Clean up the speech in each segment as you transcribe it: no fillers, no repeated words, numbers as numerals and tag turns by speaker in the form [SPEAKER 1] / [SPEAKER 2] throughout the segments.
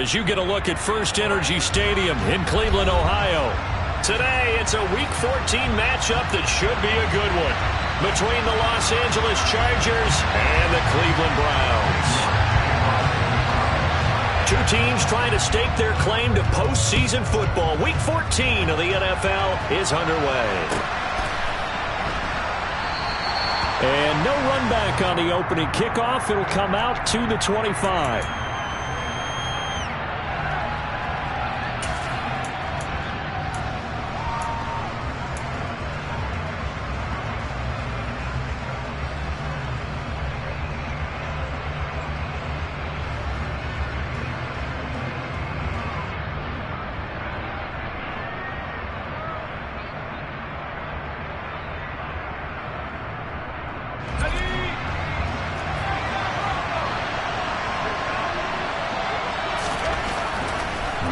[SPEAKER 1] as you get a look at First Energy Stadium in Cleveland, Ohio. Today, it's a Week 14 matchup that should be a good one between the Los Angeles Chargers and the Cleveland Browns. Two teams trying to stake their claim to postseason football. Week 14 of the NFL is underway. And no run back on the opening kickoff. It'll come out to the 25.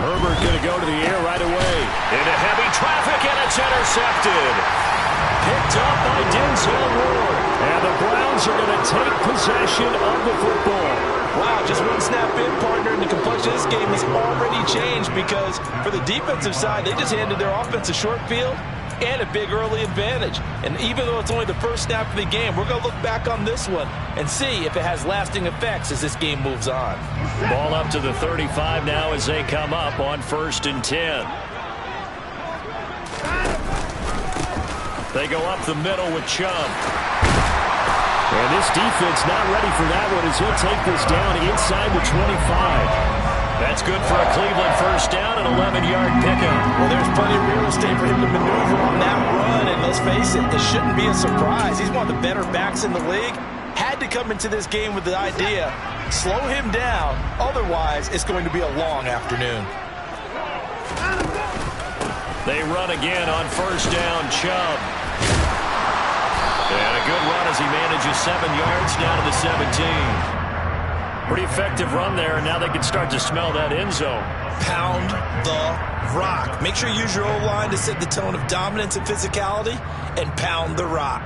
[SPEAKER 1] Herbert going to go to the air right away. Into heavy traffic, and it's intercepted. Picked up by Denzel Ward. And the Browns are going to take possession of the football.
[SPEAKER 2] Wow, just one snap in, partner, and the complexion of this game has already changed because for the defensive side, they just handed their offense a short field and a big early advantage. And even though it's only the first snap of the game, we're going to look back on this one and see if it has lasting effects as this game moves on.
[SPEAKER 1] Ball up to the 35 now as they come up on 1st and 10. They go up the middle with Chubb. And this defense not ready for that one as he'll take this down inside the 25. That's good for a Cleveland first down, an 11-yard pickup.
[SPEAKER 2] Well, there's plenty of real estate for him to maneuver on that run, and let's face it, it shouldn't be a surprise. He's one of the better backs in the league. Had to come into this game with the idea, slow him down, otherwise it's going to be a long afternoon.
[SPEAKER 1] They run again on first down, Chubb. And a good run as he manages 7 yards down to the 17. Pretty effective run there, and now they can start to smell that end zone.
[SPEAKER 2] Pound the rock. Make sure you use your O-line to set the tone of dominance and physicality, and pound the rock.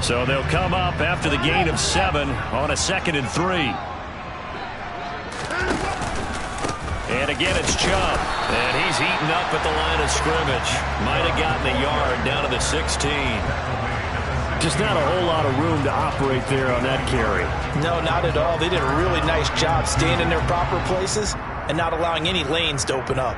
[SPEAKER 1] So they'll come up after the gain of 7 on a 2nd and 3. And again, it's Chubb. And he's eaten up at the line of scrimmage. Might have gotten a yard down to the 16. Just not a whole lot of room to operate there on that carry.
[SPEAKER 2] No, not at all. They did a really nice job staying in their proper places and not allowing any lanes to open up.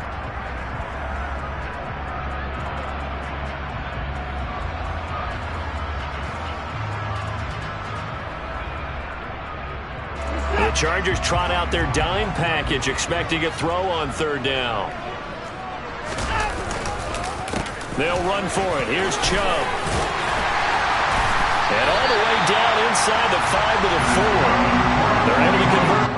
[SPEAKER 1] The Chargers trot out their dime package, expecting a throw on 3rd down. They'll run for it. Here's Chubb. And all the way down inside the 5 to the 4. They're able to convert.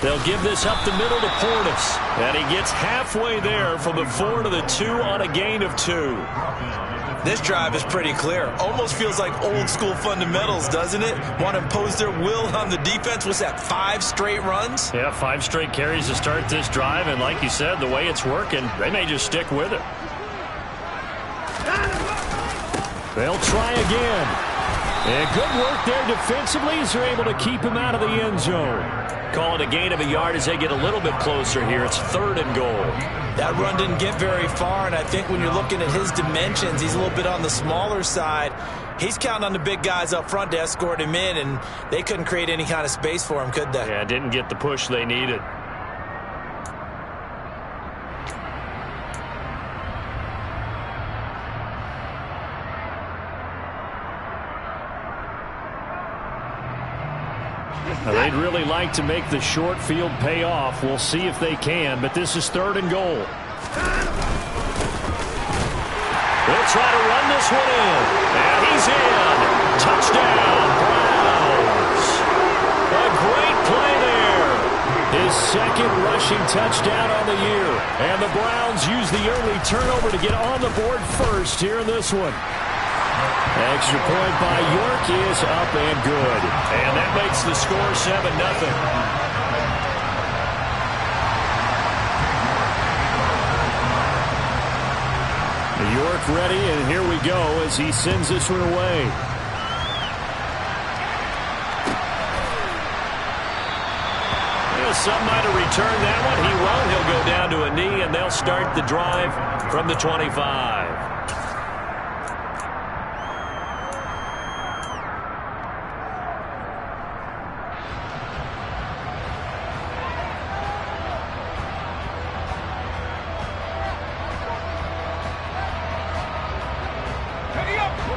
[SPEAKER 1] They'll give this up the middle to Portis. And he gets halfway there from the 4 to the 2 on a gain of 2.
[SPEAKER 2] This drive is pretty clear. Almost feels like old school fundamentals, doesn't it? Want to impose their will on the defense. Was that 5 straight runs?
[SPEAKER 1] Yeah, 5 straight carries to start this drive. And like you said, the way it's working, they may just stick with it. They'll try again. And good work there defensively as they're able to keep him out of the end zone. Call it a gain of a yard as they get a little bit closer here. It's 3rd and goal.
[SPEAKER 2] That run didn't get very far, and I think when you're looking at his dimensions, he's a little bit on the smaller side. He's counting on the big guys up front to escort him in, and they couldn't create any kind of space for him, could they?
[SPEAKER 1] Yeah, didn't get the push they needed. Now, they'd really like to make the short field pay off. We'll see if they can, but this is 3rd and goal. They'll try to run this one in. And he's in. Touchdown, Browns. A great play there. His 2nd rushing touchdown on the year. And the Browns use the early turnover to get on the board first here in this one. Extra point by York is up and good. And that makes the score 7-0. York ready, and here we go as he sends this one away. Yeah, some might have returned that one. He won't. He'll go down to a knee, and they'll start the drive from the 25.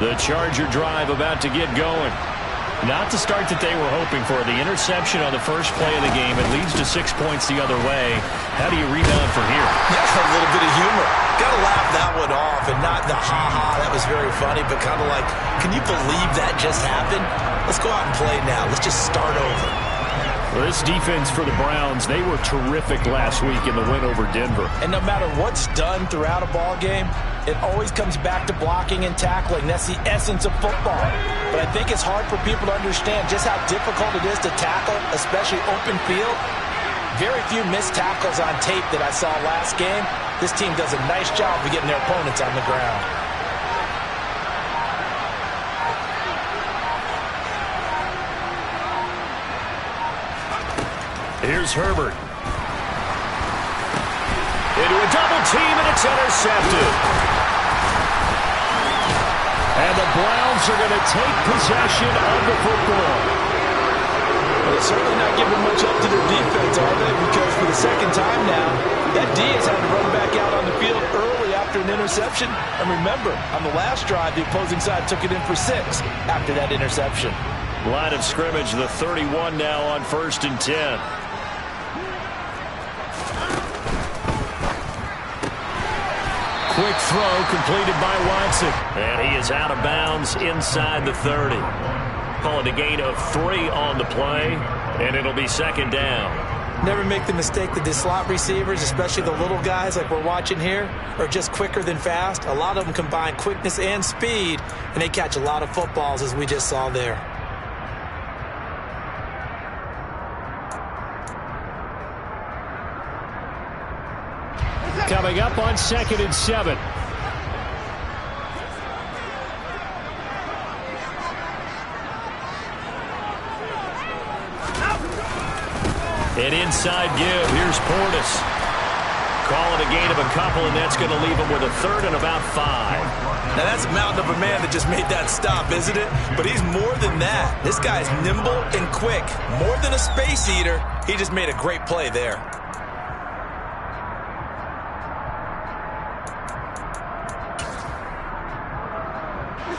[SPEAKER 1] The Charger drive about to get going. Not the start that they were hoping for. The interception on the first play of the game. It leads to 6 points the other way. How do you rebound from here?
[SPEAKER 2] That's a little bit of humor. Got to laugh that one off and not the ha-ha. That was very funny, but kind of like, can you believe that just happened? Let's go out and play now. Let's just start over.
[SPEAKER 1] Well, this defense for the Browns, they were terrific last week in the win over Denver.
[SPEAKER 2] And no matter what's done throughout a ball game, it always comes back to blocking and tackling. That's the essence of football. But I think it's hard for people to understand just how difficult it is to tackle, especially open field. Very few missed tackles on tape that I saw last game. This team does a nice job of getting their opponents on the ground.
[SPEAKER 1] Here's Herbert. Into a double team, and it's intercepted. And the Browns are going to take possession of the football.
[SPEAKER 2] Well, they're certainly not giving much up to their defense, are they? Because for the 2nd time now, that D has had to run back out on the field early after an interception. And remember, on the last drive, the opposing side took it in for 6 after that interception.
[SPEAKER 1] Line of scrimmage, the 31 now on 1st and 10. Quick throw completed by Watson. And he is out of bounds inside the 30. Call it a gain of 3 on the play, and it'll be 2nd down.
[SPEAKER 2] Never make the mistake that the slot receivers, especially the little guys like we're watching here, are just quicker than fast. A lot of them combine quickness and speed, and they catch a lot of footballs, as we just saw there.
[SPEAKER 1] Coming up on 2nd and 7. An inside give. Here's Portis. Call it a gain of a couple, and that's going to leave him with a 3rd and about 5.
[SPEAKER 2] Now, that's a mountain of a man that just made that stop, isn't it? But he's more than that. This guy's nimble and quick. More than a space eater. He just made a great play there.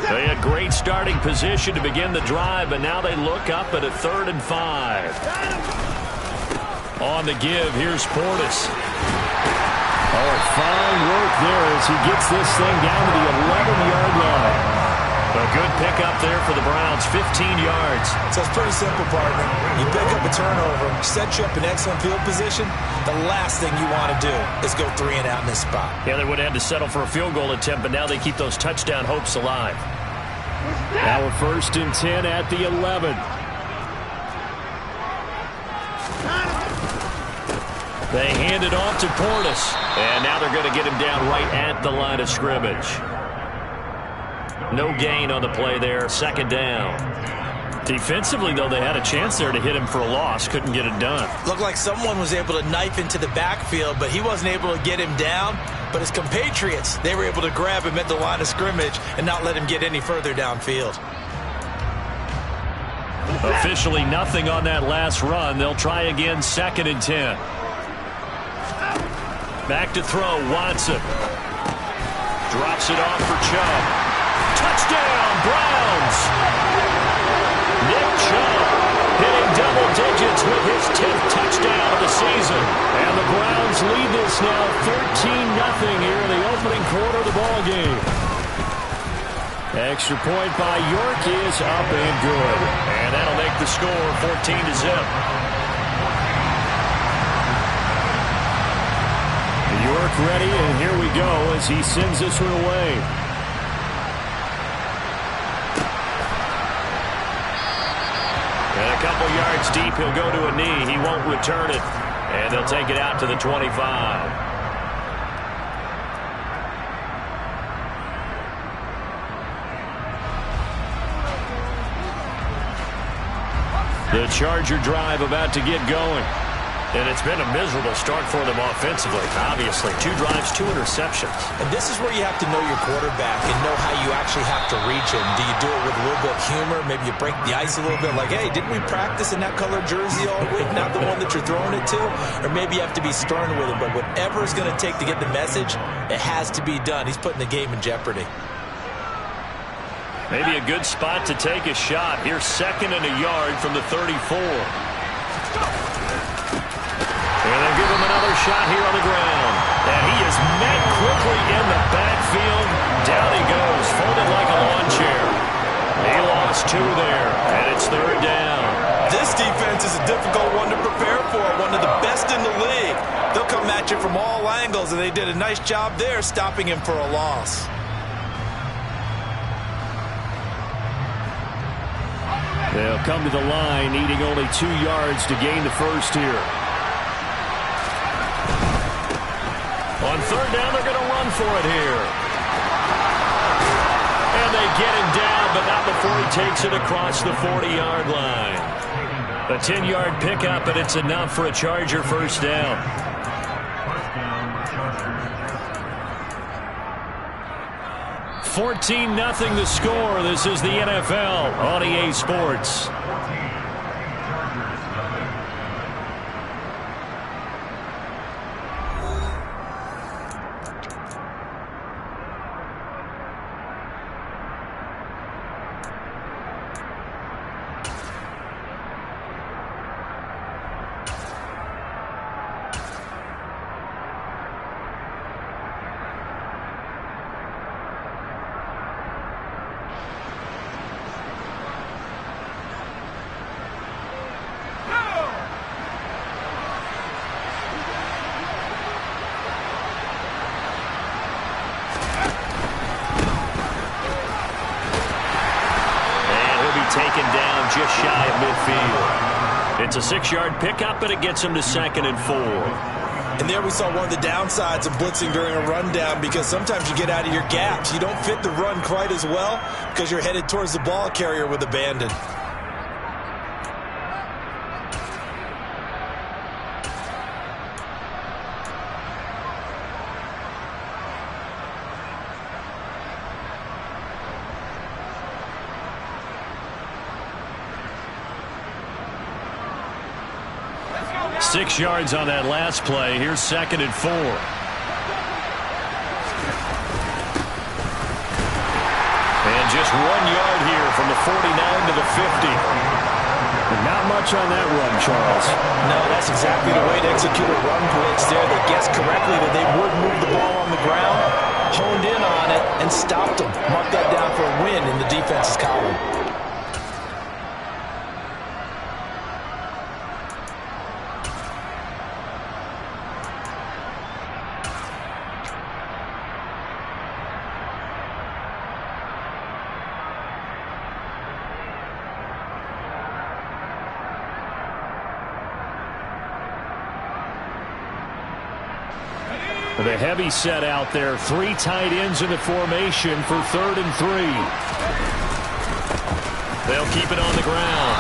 [SPEAKER 1] They had great starting position to begin the drive, but now they look up at a 3rd and 5. On the give, here's Portis. Oh, fine work there as he gets this thing down to the 11-yard line. A good pickup there for the Browns, 15 yards.
[SPEAKER 2] So it's pretty simple, partner. You pick up a turnover, set you up in excellent field position. The last thing you want to do is go 3 and out in this spot.
[SPEAKER 1] Yeah, they would have had to settle for a field goal attempt, but now they keep those touchdown hopes alive. Now a 1st and 10 at the 11. They hand it off to Portis, and now they're going to get him down right at the line of scrimmage. No gain on the play there, 2nd down. Defensively, though, they had a chance there to hit him for a loss. Couldn't get it done.
[SPEAKER 2] Looked like someone was able to knife into the backfield, but he wasn't able to get him down. But his compatriots, they were able to grab him at the line of scrimmage and not let him get any further downfield.
[SPEAKER 1] Officially nothing on that last run. They'll try again, 2nd and 10. Back to throw, Watson. Drops it off for Chubb. Touchdown, Browns! Nick Chubb hitting double digits with his 10th touchdown of the season. And the Browns lead this now 13-0 here in the opening quarter of the ballgame. Extra point by York is up and good. And that'll make the score 14-0. York ready, and here we go as he sends this one away. And a couple yards deep, he'll go to a knee. He won't return it, and they'll take it out to the 25. The Charger drive about to get going. And it's been a miserable start for them offensively. Obviously, 2 drives, 2 interceptions.
[SPEAKER 2] And this is where you have to know your quarterback and know how you actually have to reach him. Do you do it with a little bit of humor? Maybe you break the ice a little bit like, hey, didn't we practice in that color jersey all week? Not the one that you're throwing it to? Or maybe you have to be stern with him. But whatever it's going to take to get the message, it has to be done. He's putting the game in jeopardy.
[SPEAKER 1] Maybe a good spot to take a shot. Here's 2nd and a yard from the 34. And they'll give him another shot here on the ground. And he is met quickly in the backfield. Down he goes, folded like a lawn chair. He lost 2 there, and it's 3rd down.
[SPEAKER 2] This defense is a difficult one to prepare for, one of the best in the league. They'll come at you from all angles, and they did a nice job there stopping him for a loss.
[SPEAKER 1] They'll come to the line, needing only 2 yards to gain the first here. On 3rd down, they're going to run for it here. And they get him down, but not before he takes it across the 40-yard line. A 10-yard pickup, and it's enough for a Charger 1st down. $14-0 the score. This is the NFL on EA Sports. Taken down just shy of midfield. It's a 6-yard pickup, but it gets him to 2nd and 4.
[SPEAKER 2] And there we saw one of the downsides of blitzing during a rundown, because sometimes you get out of your gaps. You don't fit the run quite as well because you're headed towards the ball carrier with abandon.
[SPEAKER 1] Six yards on that last play. Here's 2nd and 4. And just 1 yard here from the 49 to the 50.
[SPEAKER 3] Not much on that run, Charles.
[SPEAKER 2] No, that's exactly the way to execute a run blitz there. They guessed correctly that they would move the ball on the ground, honed in on it, and stopped them. Mark that down for a win in the defense's column.
[SPEAKER 1] The heavy set out there. 3 tight ends in the formation for 3rd and 3. They'll keep it on the ground.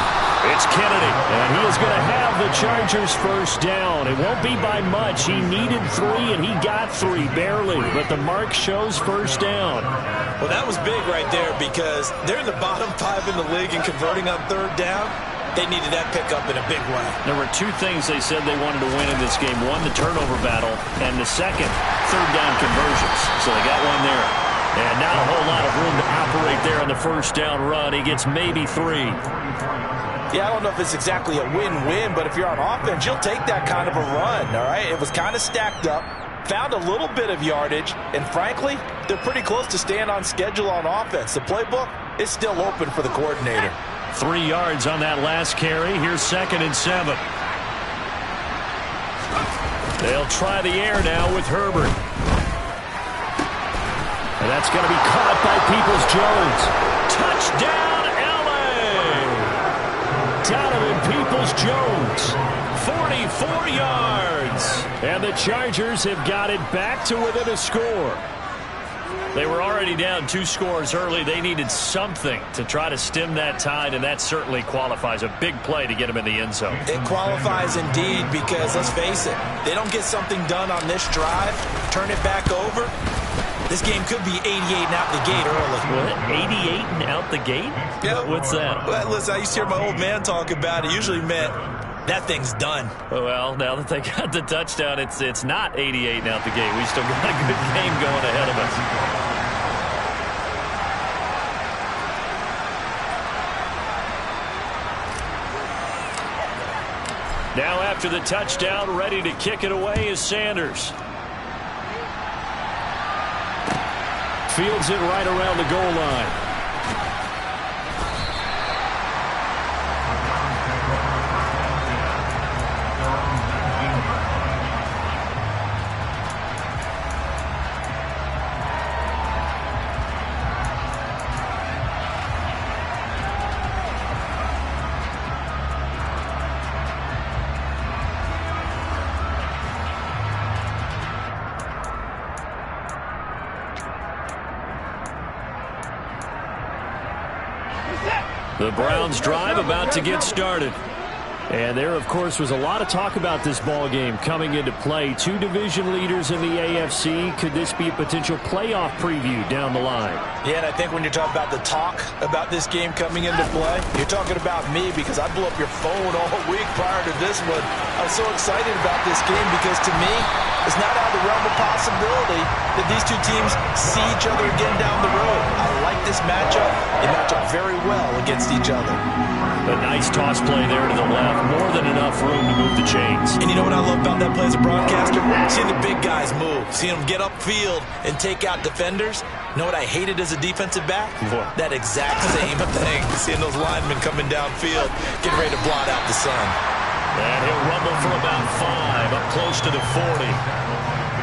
[SPEAKER 1] It's Kennedy, and he is going to have the Chargers first down. It won't be by much. He needed 3, and he got 3, barely. But the mark shows first down.
[SPEAKER 2] Well, that was big right there because they're in the bottom 5 in the league and converting on 3rd down. They needed that pickup in a big way.
[SPEAKER 1] There were 2 things they said they wanted to win in this game. One, the turnover battle, and the second, 3rd down conversions. So they got one there. And not a whole lot of room to operate there on the first down run. He gets maybe 3.
[SPEAKER 2] Yeah, I don't know if it's exactly a win-win, but if you're on offense, you'll take that kind of a run, all right? It was kind of stacked up, found a little bit of yardage, and frankly, they're pretty close to staying on schedule on offense. The playbook is still open for the coordinator.
[SPEAKER 1] 3 yards on that last carry. Here's 2nd and 7. They'll try the air now with Herbert. And that's going to be caught by Peoples-Jones. Touchdown, L.A. Donovan Peoples-Jones. 44 yards. And the Chargers have got it back to within a score. They were already down 2 scores early. They needed something to try to stem that tide, and that certainly qualifies. A big play to get them in the end zone.
[SPEAKER 2] It qualifies indeed because, let's face it, they don't get something done on this drive, turn it back over, this game could be 88 and out the gate early.
[SPEAKER 1] What? 88 and out the gate?
[SPEAKER 2] Yeah.
[SPEAKER 1] What's that?
[SPEAKER 2] Well, listen, I used to hear my old man talk about it. Usually meant that thing's done.
[SPEAKER 1] Well, now that they got the touchdown, it's not 88 and out the gate. We still got a good game going ahead of us. Now after the touchdown, ready to kick it away is Sanders. Fields it right around the goal line. The Browns drive about to get started. And there, of course, was a lot of talk about this ball game coming into play. 2 division leaders in the AFC. Could this be a potential playoff preview down the line?
[SPEAKER 2] Yeah, and I think when you're talking about the talk about this game coming into play, you're talking about me because I blew up your phone all week prior to this one. I was so excited about this game because, to me, it's not out of the realm of possibility that these 2 teams see each other again down the road. I like this matchup. They match up very well against each other.
[SPEAKER 1] A nice toss play there to the left. More than enough room to move the chains.
[SPEAKER 2] And you know what I love about that play as a broadcaster? Seeing the big guys move. Seeing them get upfield and take out defenders. You know what I hated as a defensive back?
[SPEAKER 1] What?
[SPEAKER 2] That exact same thing. Seeing those linemen coming downfield, getting ready to blot out the sun.
[SPEAKER 1] And he'll rumble for about 5, up close to the 40.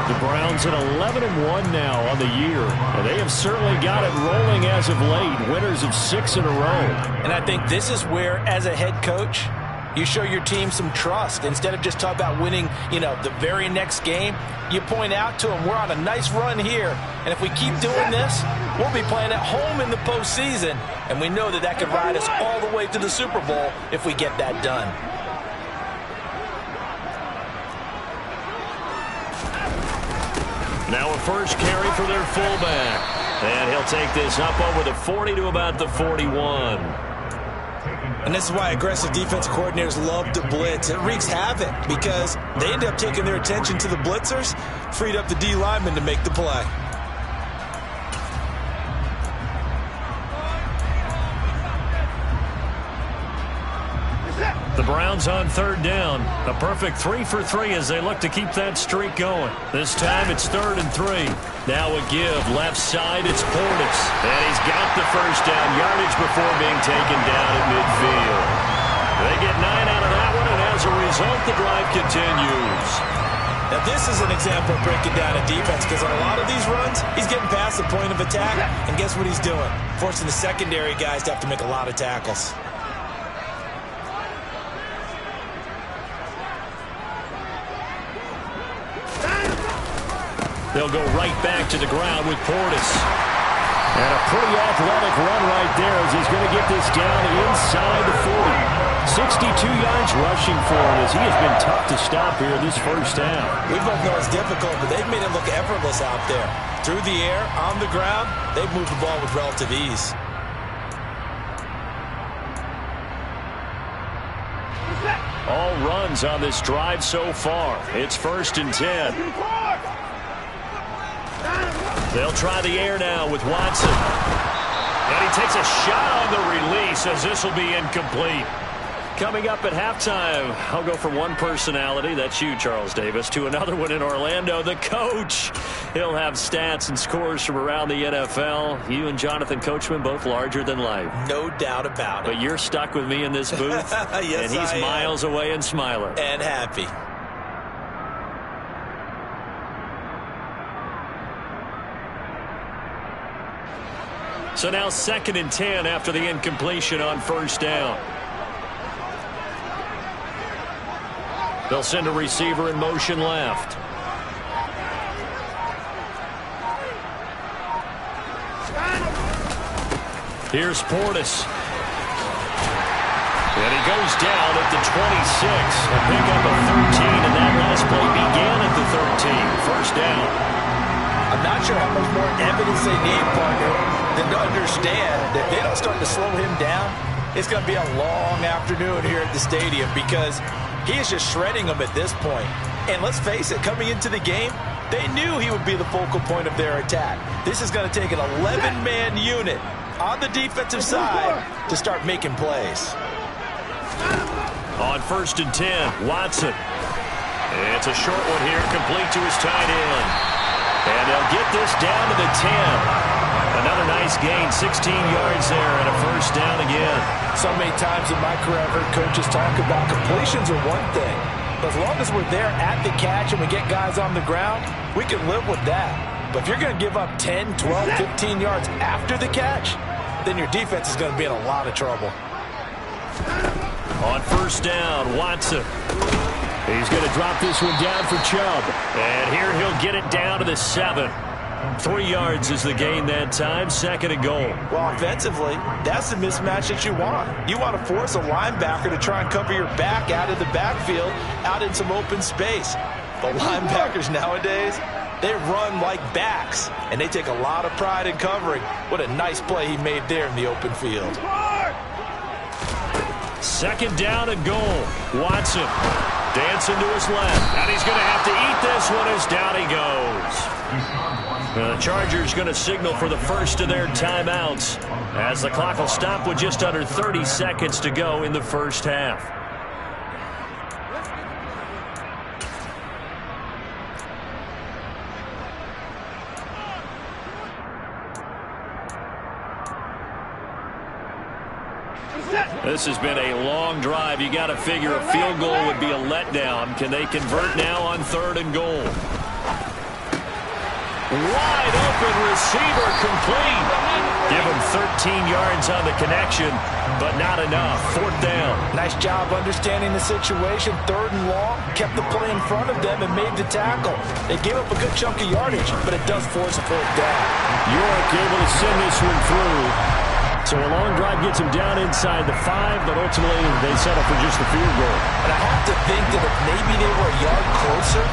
[SPEAKER 1] The Browns at 11-1 now on the year. And they have certainly got it rolling as of late. Winners of 6 in a row.
[SPEAKER 2] And I think this is where, as a head coach, you show your team some trust. Instead of just talking about winning, the very next game, you point out to them, we're on a nice run here. And if we keep doing this, we'll be playing at home in the postseason. And we know that could ride us all the way to the Super Bowl if we get that done.
[SPEAKER 1] Now a first carry for their fullback. And he'll take this up over the 40 to about the 41.
[SPEAKER 2] And this is why aggressive defensive coordinators love to blitz. It wreaks havoc because they end up taking their attention to the blitzers, freed up the D lineman to make the play.
[SPEAKER 1] The Browns on third down. A perfect 3 for 3 as they look to keep that streak going. This time it's 3rd and 3. Now a give. Left side, it's Portis. And he's got the first down yardage before being taken down at midfield. They get 9 out of that one, and as a result, the drive continues.
[SPEAKER 2] Now this is an example of breaking down a defense, because on a lot of these runs, he's getting past the point of attack, and guess what he's doing? Forcing the secondary guys to have to make a lot of tackles.
[SPEAKER 1] They'll go right back to the ground with Portis. And a pretty athletic run right there as he's going to get this down inside the 40. 62 yards rushing for him as he has been tough to stop here this first half.
[SPEAKER 2] We both know it's difficult, but they've made it look effortless out there. Through the air, on the ground, they've moved the ball with relative ease.
[SPEAKER 1] All runs on this drive so far. It's 1st and 10. They'll try the air now with Watson. And he takes a shot on the release as this will be incomplete. Coming up at halftime, I'll go from one personality, that's you, Charles Davis, to another one in Orlando, the coach. He'll have stats and scores from around the NFL. You and Jonathan Coachman, both larger than life.
[SPEAKER 2] No doubt about it.
[SPEAKER 1] But you're stuck with me in this booth.
[SPEAKER 2] Yes,
[SPEAKER 1] and he's miles away and smiling.
[SPEAKER 2] And happy.
[SPEAKER 1] So now 2nd and 10 after the incompletion on first down. They'll send a receiver in motion left. Here's Portis. And he goes down at the 26. A pickup of 13, and that last play began at the 13. First down.
[SPEAKER 2] I'm not sure how much more evidence they need, partner, than to understand that if they don't start to slow him down, it's going to be a long afternoon here at the stadium, because he is just shredding them at this point. And let's face it, coming into the game, they knew he would be the focal point of their attack. This is going to take an 11-man unit on the defensive side to start making plays.
[SPEAKER 1] On 1st and 10, Watson. It's a short one here, complete to his tight end. And they'll get this down to the 10. Another nice gain, 16 yards there, and a first down again.
[SPEAKER 2] So many times in my career, I've heard coaches talk about completions are one thing. But as long as we're there at the catch and we get guys on the ground, we can live with that. But if you're going to give up 10, 12, 15 yards after the catch, then your defense is going to be in a lot of trouble.
[SPEAKER 1] On first down, Watson. He's going to drop this one down for Chubb. And here he'll get it down to the 7. 3 yards is the gain that time, 2nd and goal.
[SPEAKER 2] Well, offensively, that's the mismatch that you want. You want to force a linebacker to try and cover your back out of the backfield, out in some open space. The linebackers nowadays, they run like backs, and they take a lot of pride in covering. What a nice play he made there in the open field.
[SPEAKER 1] 2nd down and goal. Watson dancing to his left, and he's going to have to eat this one as down he goes. The Chargers going to signal for the first of their timeouts as the clock will stop with just under 30 seconds to go in the first half. This has been a long drive. You got to figure a field goal would be a letdown. Can they convert now on 3rd and goal? Wide open receiver complete. Give him 13 yards on the connection, but not enough. 4th down.
[SPEAKER 2] Nice job understanding the situation. 3rd and long. Kept the play in front of them and made the tackle. They gave up a good chunk of yardage, but it does force a 4th down.
[SPEAKER 1] York able to send this one through. So a long drive gets him down inside the 5, but ultimately they settle for just the field goal.
[SPEAKER 2] And I have to think that if maybe they were a yard closer,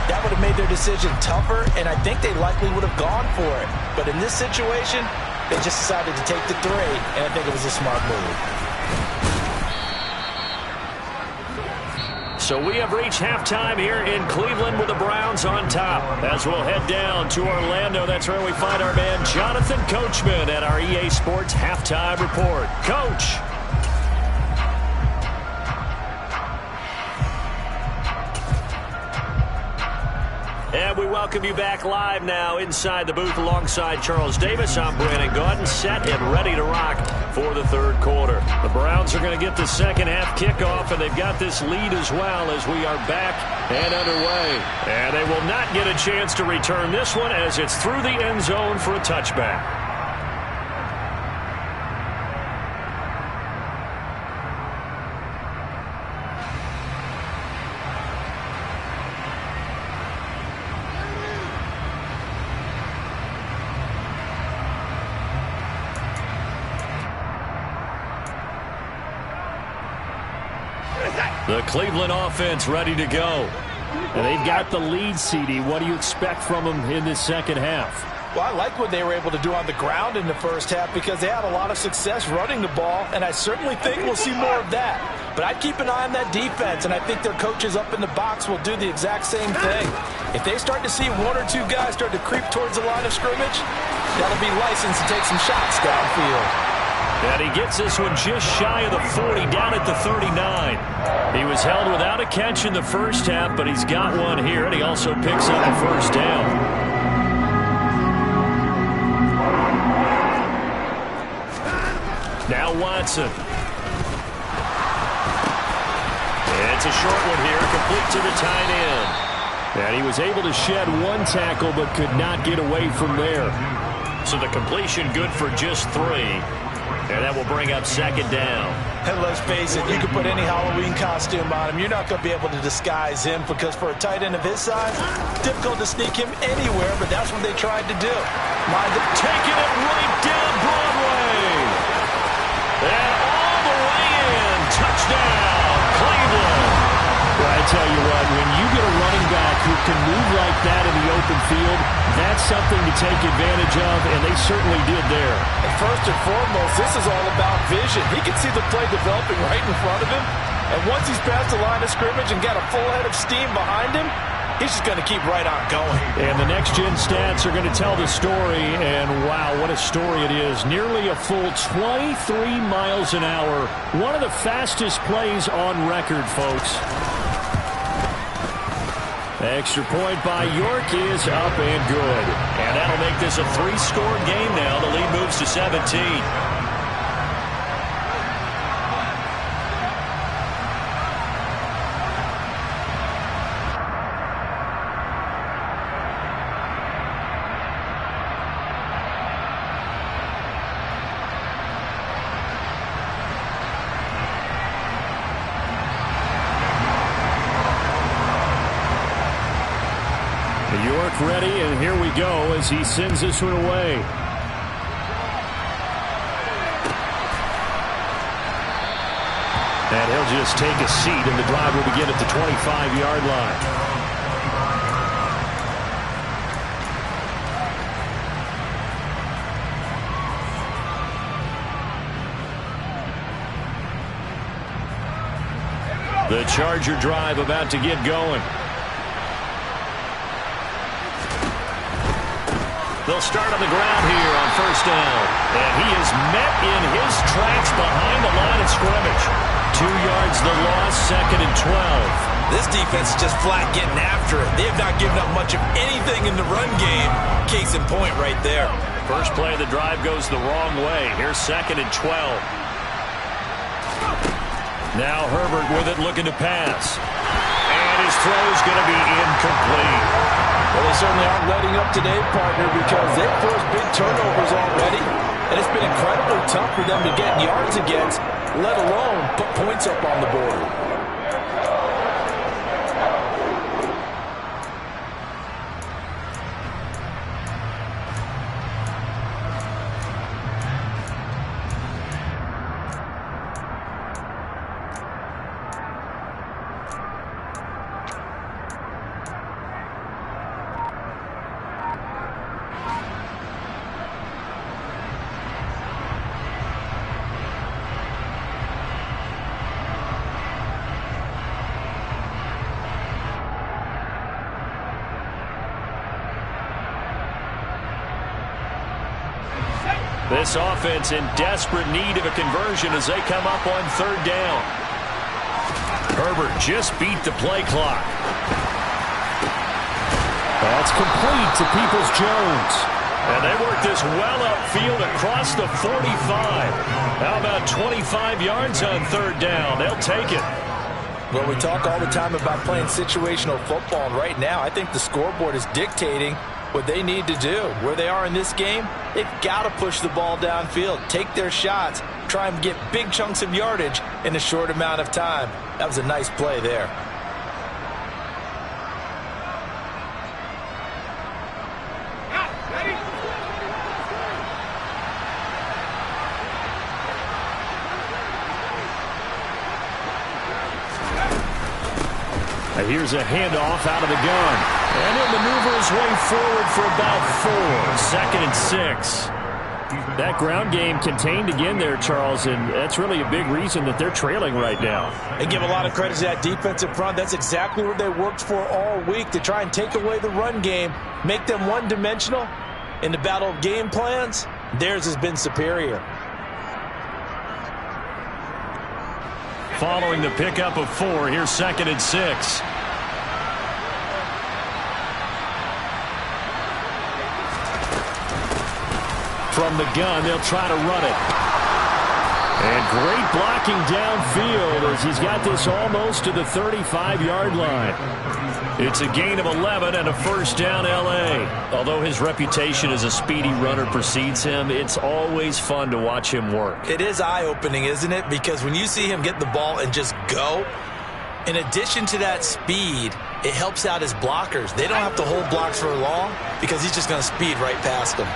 [SPEAKER 2] that would have made their decision tougher, and I think they likely would have gone for it. But in this situation, they just decided to take the 3, and I think it was a smart move.
[SPEAKER 1] So we have reached halftime here in Cleveland with the Browns on top. As we'll head down to Orlando, that's where we find our man Jonathan Coachman at our EA Sports Halftime Report. Coach. And we welcome you back live now inside the booth alongside Charles Davis. I'm Brandon Gaudin, set and ready to rock for the third quarter. The Browns are going to get the second half kickoff, and they've got this lead as well as we are back and underway. And they will not get a chance to return this one as it's through the end zone for a touchback. The Cleveland offense ready to go. And they've got the lead, CD. What do you expect from them in this second half?
[SPEAKER 2] Well, I like what they were able to do on the ground in the first half because they had a lot of success running the ball, and I certainly think we'll see more of that. But I'd keep an eye on that defense, and I think their coaches up in the box will do the exact same thing. If they start to see one or two guys start to creep towards the line of scrimmage, that'll be licensed to take some shots downfield.
[SPEAKER 1] And he gets this one just shy of the 40, down at the 39. He was held without a catch in the first half, but he's got one here, and he also picks up a first down. Now Watson. It's a short one here, complete to the tight end. And he was able to shed one tackle, but could not get away from there. So the completion good for just 3. And that will bring up second down.
[SPEAKER 2] And let's face it, you can put any Halloween costume on him. You're not going to be able to disguise him because for a tight end of his size, difficult to sneak him anywhere, but that's what they tried to do.
[SPEAKER 1] Mind them taking it right down Broadway. And all the way in. Touchdown, Cleveland. Well, I tell you what, when you get a running back who can move like that in the open field, that's something to take advantage of, and they certainly did there.
[SPEAKER 2] And first and foremost, this is all about vision. He can see the play developing right in front of him, and once he's past the line of scrimmage and got a full head of steam behind him, he's just going to keep right on going.
[SPEAKER 1] And the next-gen stats are going to tell the story, and wow, what a story it is. Nearly a full 23 miles an hour. One of the fastest plays on record, folks. Extra point by York is up and good. And that'll make this a 3-score game now. The lead moves to 17. Ready, and here we go as he sends this one away. And he'll just take a seat, and the drive will begin at the 25-yard line. The Charger drive about to get going. They'll start on the ground here on first down. And he is met in his tracks behind the line of scrimmage. 2 yards the loss, second and 12.
[SPEAKER 2] This defense is just flat getting after it. They have not given up much of anything in the run game. Case in point right there.
[SPEAKER 1] First play of the drive goes the wrong way. Here's second and 12. Now Herbert with it, looking to pass. And his throw is going to be incomplete.
[SPEAKER 2] Well, they certainly aren't letting up today, partner, because they've forced big turnovers already, and it's been incredibly tough for them to get yards against, let alone put points up on the board.
[SPEAKER 1] This offense in desperate need of a conversion as they come up on third down. Herbert just beat the play clock. That's complete to Peoples-Jones. And they work this well upfield across the 45. How about 25 yards on third down? They'll take it.
[SPEAKER 2] Well, we talk all the time about playing situational football, and right now I think the scoreboard is dictating what they need to do. Where they are in this game, they've got to push the ball downfield, take their shots, try and get big chunks of yardage in a short amount of time. That was a nice play there.
[SPEAKER 1] Here's a handoff out of the gun. And he'll maneuver his way forward for about 4. 2nd and 6. That ground game contained again there, Charles, and that's really a big reason that they're trailing right now.
[SPEAKER 2] They give a lot of credit to that defensive front. That's exactly what they worked for all week, to try and take away the run game, make them one-dimensional. In the battle of game plans, theirs has been superior.
[SPEAKER 1] Following the pickup of 4, here's 2nd and 6. From the gun, they'll try to run it. And great blocking downfield as he's got this almost to the 35-yard line. It's a gain of 11 and a first down L.A. Although his reputation as a speedy runner precedes him, it's always fun to watch him work.
[SPEAKER 2] It is eye-opening, isn't it? Because when you see him get the ball and just go, in addition to that speed, it helps out his blockers. They don't have to hold blocks for long because he's just going to speed right past them.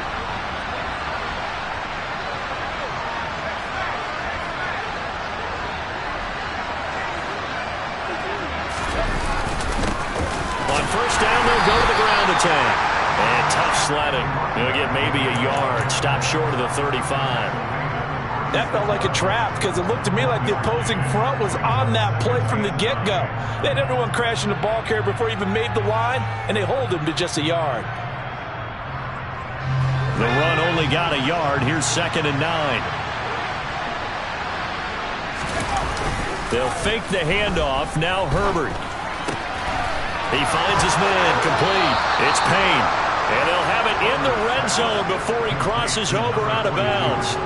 [SPEAKER 1] First down, they'll go to the ground attack. And tough sledding. He'll get maybe a yard. Stop short of the 35.
[SPEAKER 2] That felt like a trap because it looked to me like the opposing front was on that play from the get-go. They had everyone crashing the ball carrier before he even made the line, and they hold him to just a yard.
[SPEAKER 1] The run only got a yard. Here's 2nd and 9. They'll fake the handoff. Now Herbert. He finds his man, complete. It's Payne. And they'll have it in the red zone before he crosses over out of bounds.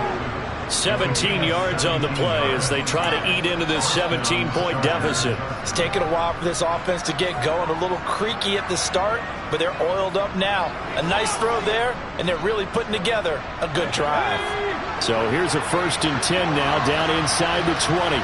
[SPEAKER 1] 17 yards on the play as they try to eat into this 17-point deficit.
[SPEAKER 2] It's taken a while for this offense to get going. A little creaky at the start, but they're oiled up now. A nice throw there, and they're really putting together a good drive.
[SPEAKER 1] So here's a 1st and 10 now, down inside the 20.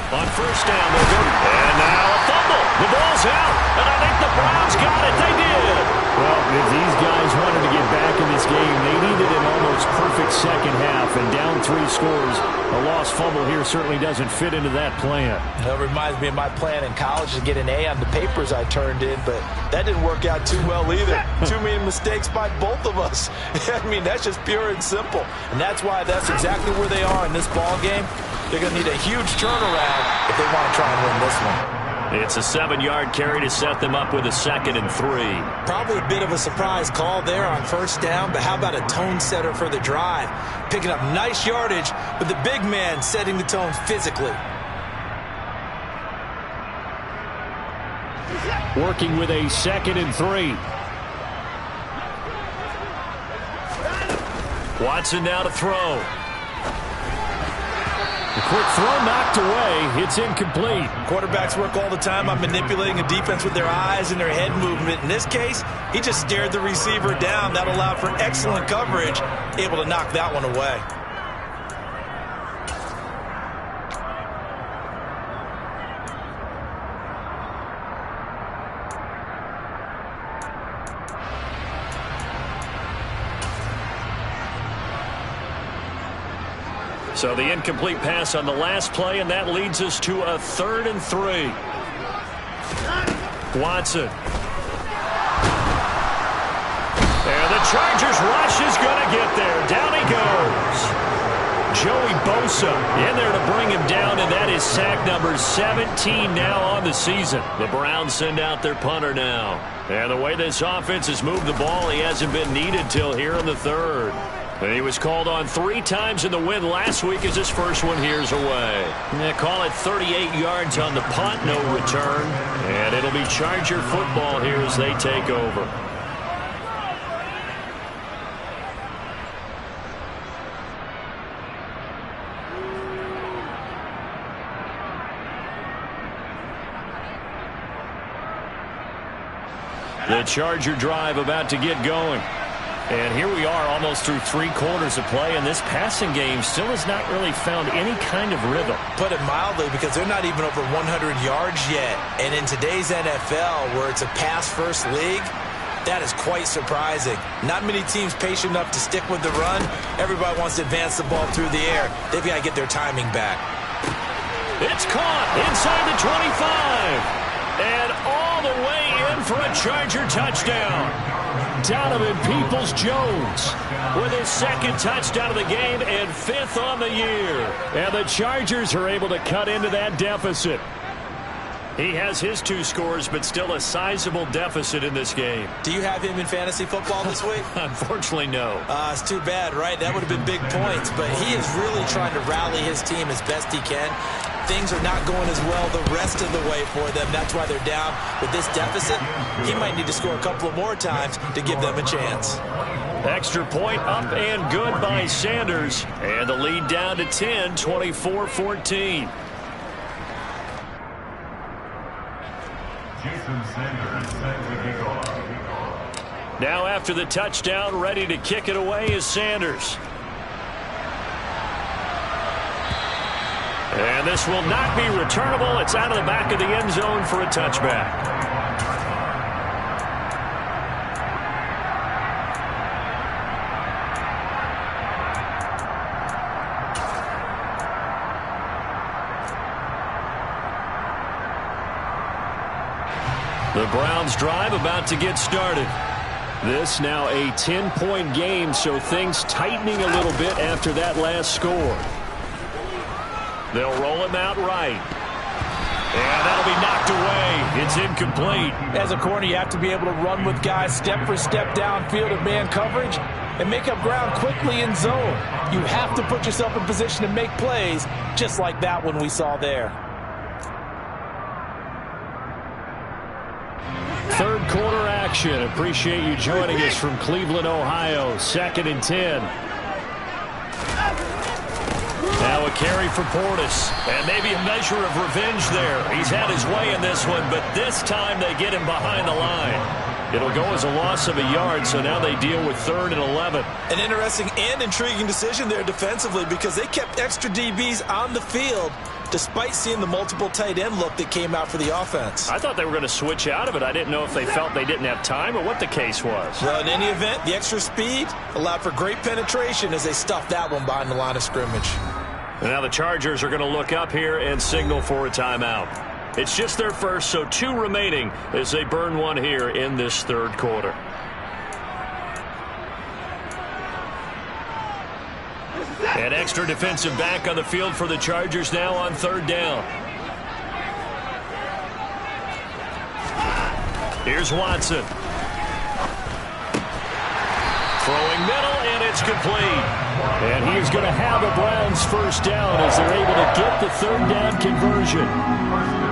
[SPEAKER 1] On first down, they'll go. And now a fumble. The ball's out. And I think the Browns got it. They did. Well, if these guys wanted to get back in this game, they needed an almost perfect second half. And down 3 scores, a lost fumble here certainly doesn't fit into that plan.
[SPEAKER 2] That reminds me of my plan in college to get an A on the papers I turned in, but that didn't work out too well either. Too many mistakes by both of us. I mean, that's just pure and simple. And that's why that's exactly where they are in this ball game. They're going to need a huge turnaround if they want to try and win this one.
[SPEAKER 1] It's a 7-yard carry to set them up with a 2nd and 3.
[SPEAKER 2] Probably a bit of a surprise call there on first down, but how about a tone setter for the drive? Picking up nice yardage, but the big man setting the tone physically.
[SPEAKER 1] Working with a 2nd and 3. Watson now to throw. The quick throw knocked away. It's incomplete.
[SPEAKER 2] Quarterbacks work all the time on manipulating a defense with their eyes and their head movement. In this case, he just stared the receiver down. That allowed for excellent coverage, able to knock that one away.
[SPEAKER 1] So the incomplete pass on the last play, and that leads us to a 3rd and 3. Watson. And the Chargers rush is going to get there. Down he goes. Joey Bosa in there to bring him down, and that is sack number 17 now on the season. The Browns send out their punter now. And the way this offense has moved the ball, he hasn't been needed till here in the 3rd. And he was called on 3 times in the win last week as his first one here's away. They call it 38 yards on the punt, no return. And it'll be Charger football here as they take over. The Charger drive about to get going. And here we are almost through 3 quarters of play, and this passing game still has not really found any kind of rhythm.
[SPEAKER 2] Put it mildly, because they're not even over 100 yards yet. And in today's NFL, where it's a pass-first league, that is quite surprising. Not many teams patient enough to stick with the run. Everybody wants to advance the ball through the air. They've got to get their timing back.
[SPEAKER 1] It's caught inside the 25. And all the way in for a Charger touchdown. Donovan Peoples-Jones with his 2nd touchdown of the game and 5th on the year. And the Chargers are able to cut into that deficit. He has his 2 scores, but still a sizable deficit in this game.
[SPEAKER 2] Do you have him in fantasy football this week?
[SPEAKER 1] Unfortunately, no.
[SPEAKER 2] It's too bad, right? That would have been big points. But he is really trying to rally his team as best he can. Things are not going as well the rest of the way for them. That's why they're down with this deficit. He might need to score a couple of more times to give them a chance.
[SPEAKER 1] Extra point up and good by Sanders. And the lead down to 10, 24-14. Now after the touchdown, ready to kick it away is Sanders. And this will not be returnable. It's out of the back of the end zone for a touchback. The Browns drive about to get started. This now a 10-point game, so things tightening a little bit after that last score. They'll roll him out right. And that'll be knocked away. It's incomplete.
[SPEAKER 2] As a corner, you have to be able to run with guys step for step downfield of man coverage and make up ground quickly in zone. You have to put yourself in position to make plays, just like that one we saw there.
[SPEAKER 1] 3rd quarter action. Appreciate you joining us from Cleveland, Ohio. 2nd and 10. Now a carry for Portis. And maybe a measure of revenge there. He's had his way in this one, but this time they get him behind the line. It'll go as a loss of a yard, so now they deal with 3rd and 11.
[SPEAKER 2] An interesting and intriguing decision there defensively, because they kept extra DBs on the field despite seeing the multiple tight end look that came out for the offense.
[SPEAKER 1] I thought they were going to switch out of it. I didn't know if they felt they didn't have time or what the case was.
[SPEAKER 2] Well, in any event, the extra speed allowed for great penetration as they stuffed that one behind the line of scrimmage.
[SPEAKER 1] And now the Chargers are going to look up here and signal for a timeout. It's just their first, so 2 remaining as they burn one here in this 3rd quarter. An extra defensive back on the field for the Chargers now on 3rd down. Here's Watson. Throwing middle, and it's complete. And he is going to have a Browns first down as they're able to get the 3rd down conversion.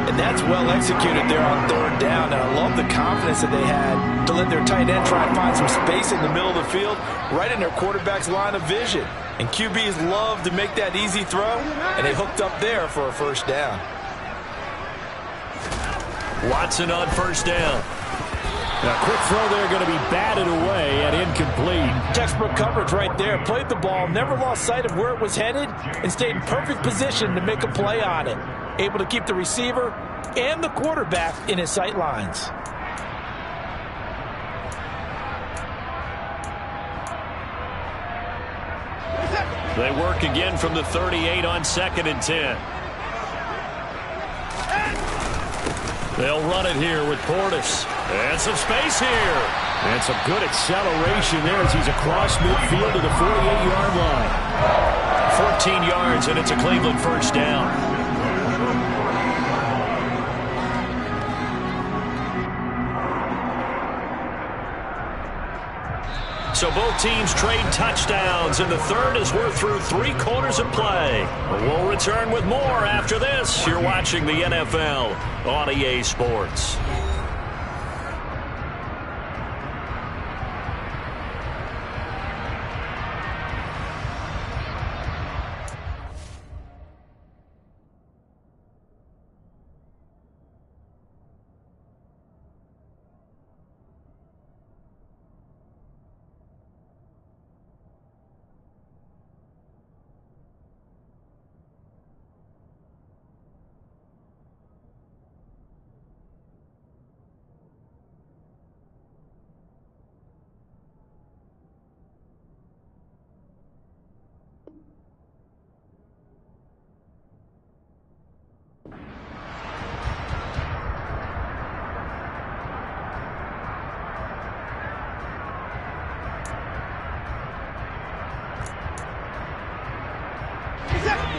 [SPEAKER 2] And that's well executed there on 3rd down. And I love the confidence that they had to let their tight end try and find some space in the middle of the field, right in their quarterback's line of vision. And QBs love to make that easy throw, and they hooked up there for a first down.
[SPEAKER 1] Watson on 1st down. A quick throw there going to be batted away and incomplete.
[SPEAKER 2] Textbook coverage right there. Played the ball, never lost sight of where it was headed, and stayed in perfect position to make a play on it. Able to keep the receiver and the quarterback in his sight lines.
[SPEAKER 1] They work again from the 38 on 2nd and 10. They'll run it here with Portis. And some space here. And some good acceleration there as he's across midfield to the 48-yard line. 14 yards, and it's a Cleveland first down. So both teams trade touchdowns in the third as we're through 3 quarters of play. We'll return with more after this. You're watching the NFL on EA Sports.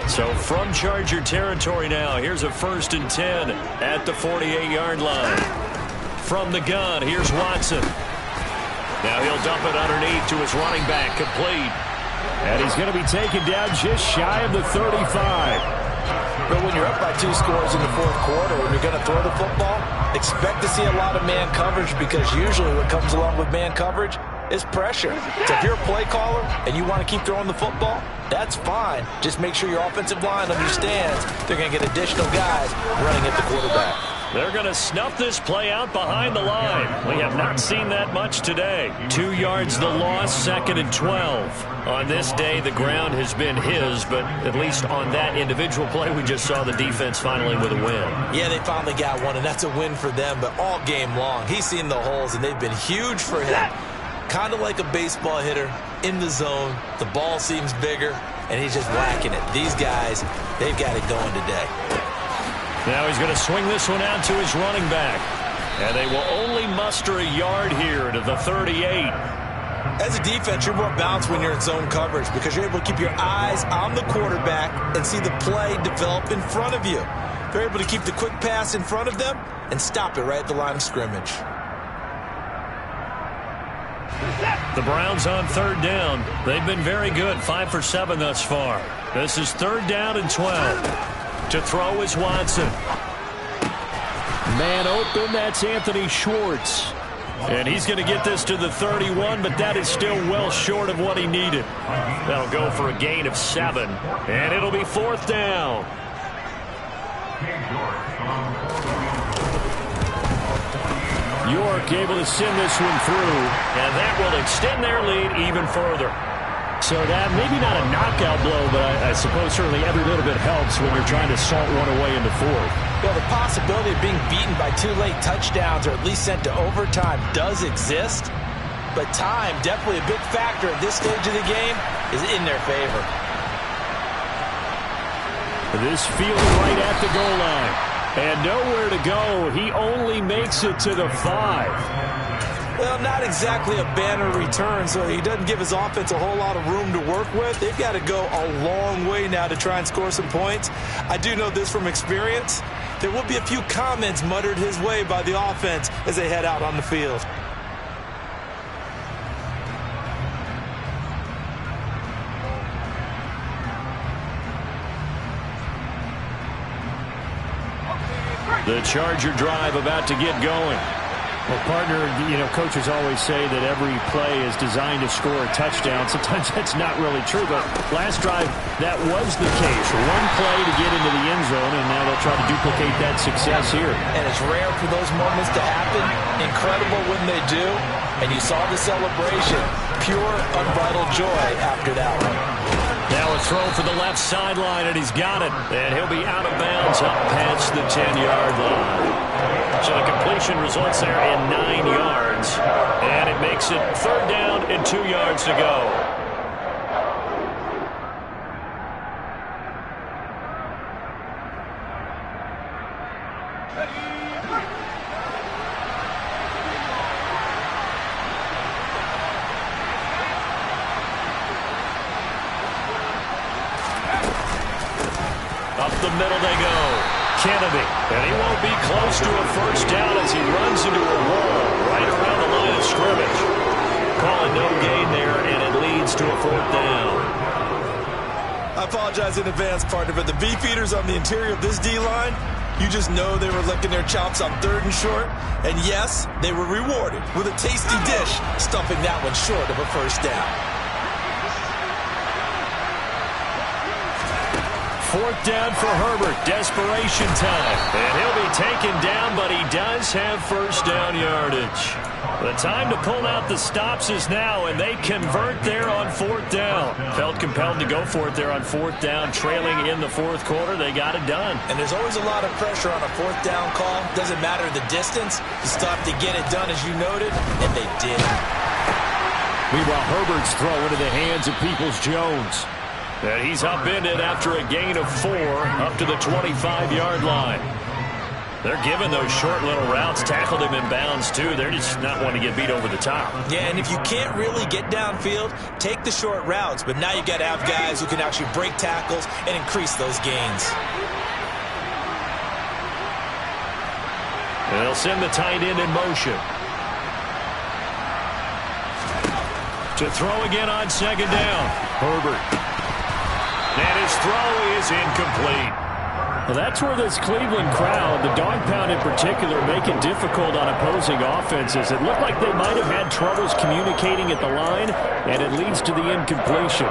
[SPEAKER 1] So from Charger territory now, here's a 1st and 10 at the 48-yard line. From the gun, here's Watson. Now he'll dump it underneath to his running back, complete.
[SPEAKER 3] And he's going to be taken down just shy of the 35.
[SPEAKER 2] But when you're up by 2 scores in the 4th quarter, when you're going to throw the football, expect to see a lot of man coverage, because usually what comes along with man coverage is pressure. So if you're a play caller and you want to keep throwing the football, that's fine. Just make sure your offensive line understands they're going to get additional guys running at the quarterback.
[SPEAKER 1] They're going to snuff this play out behind the line. We have not seen that much today. 2 yards the loss, 2nd and 12. On this day, the ground has been his, but at least on that individual play, we just saw the defense finally with a win.
[SPEAKER 2] Yeah, they finally got one, and that's a win for them, but all game long, he's seen the holes, and they've been huge for him. Kind of like a baseball hitter in the zone. The ball seems bigger, and he's just whacking it. These guys, they've got it going today.
[SPEAKER 1] Now he's going to swing this one out to his running back. And they will only muster a yard here to the 38.
[SPEAKER 2] As a defense, you're more balanced when you're in zone coverage because you're able to keep your eyes on the quarterback and see the play develop in front of you. They're able to keep the quick pass in front of them and stop it right at the line of scrimmage.
[SPEAKER 1] The Browns on 3rd down. They've been very good, 5 for 7 thus far. This is 3rd down and 12. To throw is Watson. Man open, that's Anthony Schwartz. And he's going to get this to the 31, but that is still well short of what he needed. That'll go for a gain of 7, and it'll be 4th down.
[SPEAKER 3] York able to send this one through.
[SPEAKER 1] And that will extend their lead even further.
[SPEAKER 3] So that maybe not a knockout blow, but I suppose certainly every little bit helps when you're trying to salt one away in the 4th.
[SPEAKER 2] Well, the possibility of being beaten by 2 late touchdowns or at least sent to overtime does exist. But time, definitely a big factor at this stage of the game, is in their favor.
[SPEAKER 3] This fielded right at the goal line. And nowhere to go. He only makes it to the 5.
[SPEAKER 2] Well, not exactly a banner return, so he doesn't give his offense a whole lot of room to work with. They've got to go a long way now to try and score some points. I do know this from experience. There will be a few comments muttered his way by the offense as they head out on the field.
[SPEAKER 1] The Charger drive about to get going.
[SPEAKER 3] Well, partner, coaches always say that every play is designed to score a touchdown. Sometimes that's not really true, but last drive, that was the case. One play to get into the end zone, and now they'll try to duplicate that success here.
[SPEAKER 2] And it's rare for those moments to happen. Incredible when they do. And you saw the celebration. Pure, unbridled joy after that one.
[SPEAKER 1] Now a throw for the left sideline, and he's got it. And he'll be out of bounds up past the 10-yard line. So the completion results there in 9 yards. And it makes it 3rd down and 2 yards to go. Up the middle they go. Kennedy. And he won't be close to a 1st down as he runs into a wall right around the line of scrimmage. Call it no gain there. to a 4th down.
[SPEAKER 2] I apologize in advance, partner, but the beefeaters on the interior of this D-line, you just know they were licking their chops on 3rd and short. And yes, they were rewarded with a tasty dish, stuffing that one short of a 1st down.
[SPEAKER 1] 4th down for Herbert. Desperation time. And he'll be taken down, but he does have 1st down yardage. The time to pull out the stops is now, and they convert there on 4th down. Felt compelled to go for it there on 4th down, trailing in the 4th quarter. They got it done.
[SPEAKER 2] And there's always a lot of pressure on a 4th down call. Doesn't matter the distance. You stop to get it done, as you noted, and they did.
[SPEAKER 1] Meanwhile, Herbert's throw into the hands of Peoples-Jones. And he's upended after a gain of 4 up to the 25-yard line. They're giving those short little routes. Tackled him in bounds, too. They're just not wanting to get beat over the top.
[SPEAKER 2] Yeah, and if you can't really get downfield, take the short routes. But now you've got to have guys who can actually break tackles and increase those gains.
[SPEAKER 1] And they'll send the tight end in motion. To throw again on 2nd down. Herbert. And his throw is incomplete.
[SPEAKER 3] Well, that's where this Cleveland crowd, the dog pound in particular, make it difficult on opposing offenses. It looked like they might have had troubles communicating at the line, and it leads to the incompletion.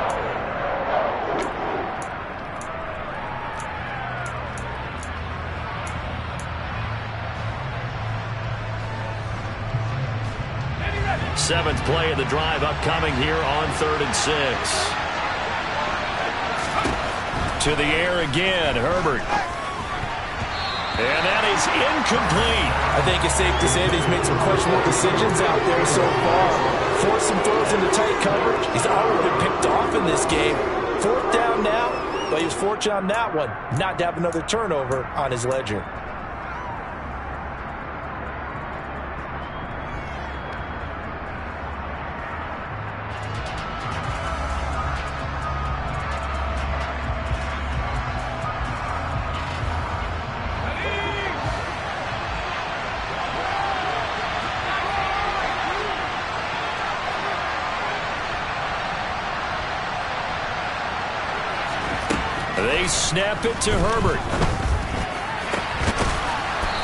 [SPEAKER 1] Seventh play of the drive upcoming here on 3rd and 6. To the air again, Herbert. And that is incomplete.
[SPEAKER 2] I think it's safe to say that he's made some questionable decisions out there so far. Forced some throws into tight coverage. He's already been picked off in this game. 4th down now, but he was fortunate on that one not to have another turnover on his ledger.
[SPEAKER 1] They snap it to Herbert.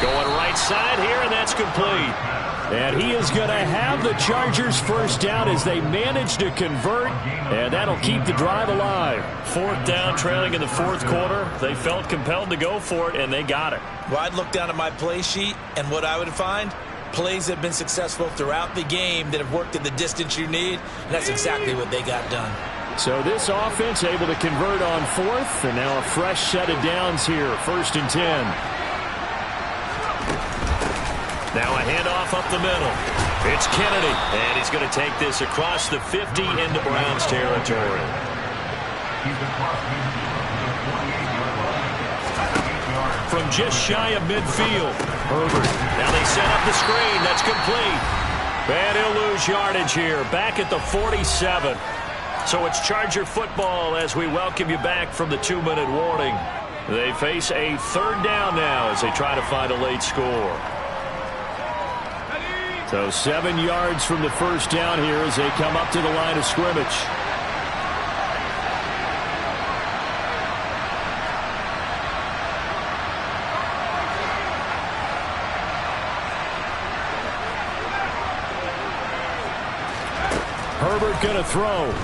[SPEAKER 1] Going right side here, and that's complete.
[SPEAKER 3] And he is going to have the Chargers 1st down as they manage to convert, and that'll keep the drive alive.
[SPEAKER 1] 4th down, trailing in the 4th quarter. They felt compelled to go for it, and they got it.
[SPEAKER 2] Well, I'd look down at my play sheet, and what I would find, plays have been successful throughout the game that have worked in the distance you need, and that's exactly what they got done.
[SPEAKER 3] So this offense able to convert on 4th, and now a fresh set of downs here, 1st and 10.
[SPEAKER 1] Now a handoff up the middle. It's Kennedy, and he's going to take this across the 50 into Browns territory. From just shy of midfield, Herbert. Now they set up the screen. That's complete. And he'll lose yardage here, back at the 47. So it's Charger football as we welcome you back from the 2-minute warning. They face a 3rd down now as they try to find a late score.
[SPEAKER 3] So 7 yards from the 1st down here as they come up to the line of scrimmage. Herbert going to throw.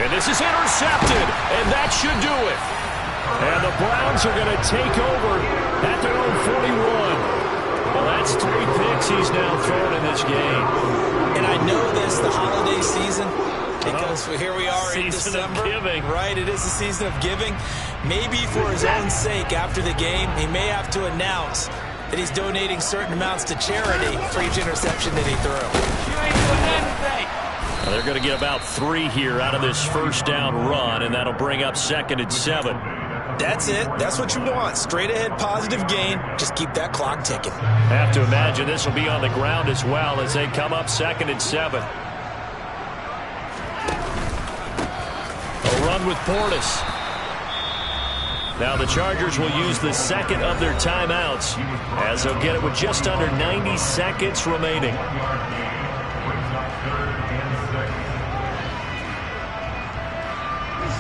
[SPEAKER 1] And this is intercepted, and that should do it.
[SPEAKER 3] And the Browns are going to take over at their own 41.
[SPEAKER 1] Well, that's 3 picks he's now thrown in this game.
[SPEAKER 2] And I know this, the holiday season, because here we are in December.
[SPEAKER 1] Season of giving.
[SPEAKER 2] Right, it is the season of giving. Maybe for his own sake, after the game, he may have to announce that he's donating certain amounts to charity for each interception that he threw. You ain't doing anything.
[SPEAKER 1] Well, they're going to get about 3 here out of this 1st down run, and that'll bring up 2nd and 7.
[SPEAKER 2] That's it. That's what you want. Straight ahead, positive gain. Just keep that clock ticking.
[SPEAKER 1] Have to imagine this will be on the ground as well as they come up 2nd and 7. A run with Portis. Now the Chargers will use the 2nd of their timeouts as they'll get it with just under 90 seconds remaining.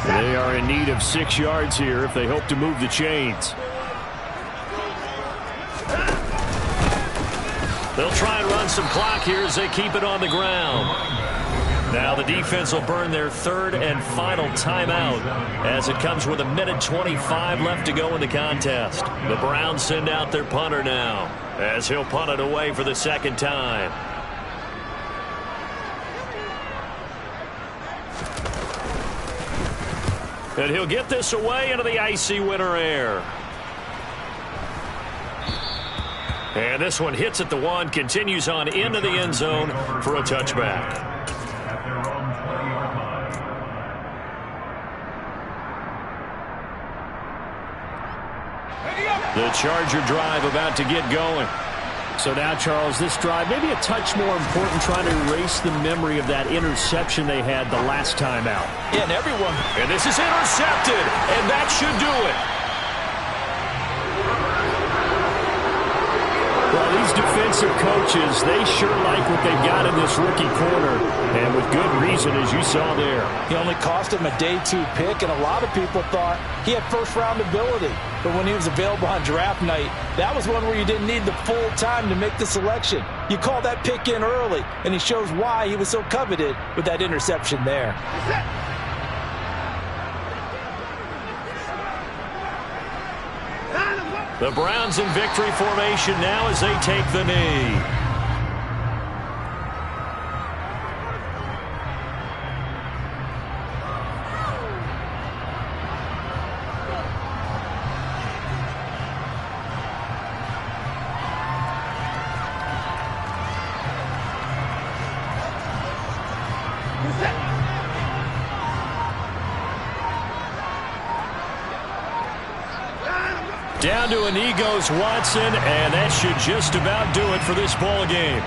[SPEAKER 3] They are in need of 6 yards here if they hope to move the chains.
[SPEAKER 1] They'll try and run some clock here as they keep it on the ground. Now the defense will burn their third and final timeout as it comes with 1:25 left to go in the contest. The Browns send out their punter now as he'll punt it away for the second time. And he'll get this away into the icy winter air. And this one hits at the 1, continues on into the end zone for a touchback. The Charger drive about to get going.
[SPEAKER 3] So now, Charles, this drive maybe a touch more important, trying to erase the memory of that interception they had the last time out.
[SPEAKER 2] Yeah, and everyone.
[SPEAKER 1] And this is intercepted, and that should do it.
[SPEAKER 3] Well, these defensive coaches, they sure like what they've got in this rookie corner, and with good reason, as you saw there.
[SPEAKER 2] He only cost him a day 2 pick, and a lot of people thought he had first-round ability. But when he was available on draft night, that was one where you didn't need the full time to make the selection. You call that pick in early, and he shows why he was so coveted with that interception there.
[SPEAKER 1] The Browns in victory formation now as they take the knee. Down to a knee goes Watson, and that should just about do it for this ball game.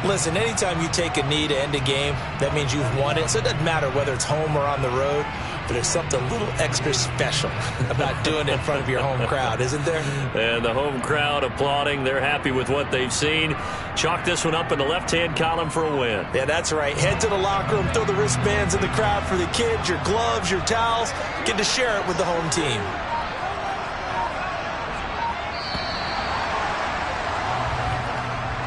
[SPEAKER 2] Listen, anytime you take a knee to end a game, that means you've won it. So it doesn't matter whether it's home or on the road, but there's something a little extra special about doing it in front of your home crowd, isn't there?
[SPEAKER 1] And the home crowd applauding. They're happy with what they've seen. Chalk this one up in the left-hand column for a win.
[SPEAKER 2] Yeah, that's right. Head to the locker room, throw the wristbands in the crowd for the kids, your gloves, your towels. Get to share it with the home team.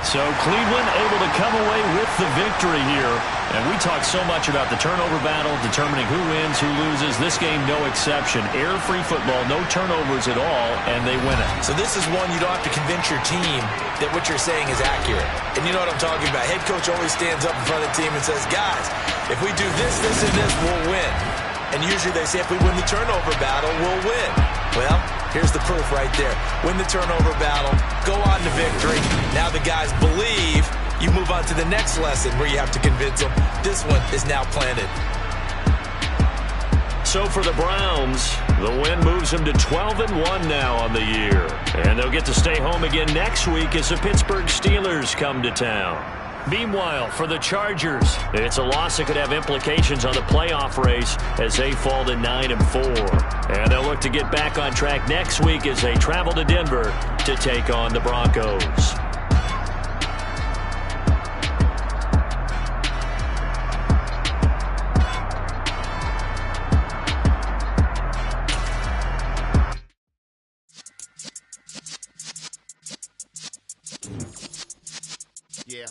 [SPEAKER 1] So Cleveland able to come away with the victory here. And we talked so much about the turnover battle, determining who wins, who loses. This game, no exception. Error-free football, no turnovers at all, and they win it.
[SPEAKER 2] So this is one you don't have to convince your team that what you're saying is accurate. And you know what I'm talking about. Head coach always stands up in front of the team and says, guys, if we do this, this, and this, we'll win. And usually they say if we win the turnover battle, we'll win. Well, here's the proof right there. Win the turnover battle, go on to victory. Now the guys believe. You move on to the next lesson where you have to convince them. This one is now planted.
[SPEAKER 1] So for the Browns, the win moves them to 12-1 now on the year. And they'll get to stay home again next week as the Pittsburgh Steelers come to town. Meanwhile, for the Chargers, it's a loss that could have implications on the playoff race as they fall to 9-4. And they'll look to get back on track next week as they travel to Denver to take on the Broncos.
[SPEAKER 4] Yeah.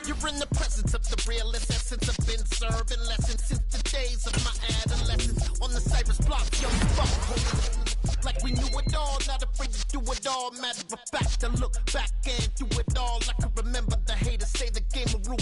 [SPEAKER 4] You're in the presence of the realest essence. I've been serving lessons since the days of my adolescence. On the Cypress block, young fuck. Like we knew it all, not afraid to do it all. Matter of fact, I look back and do it all like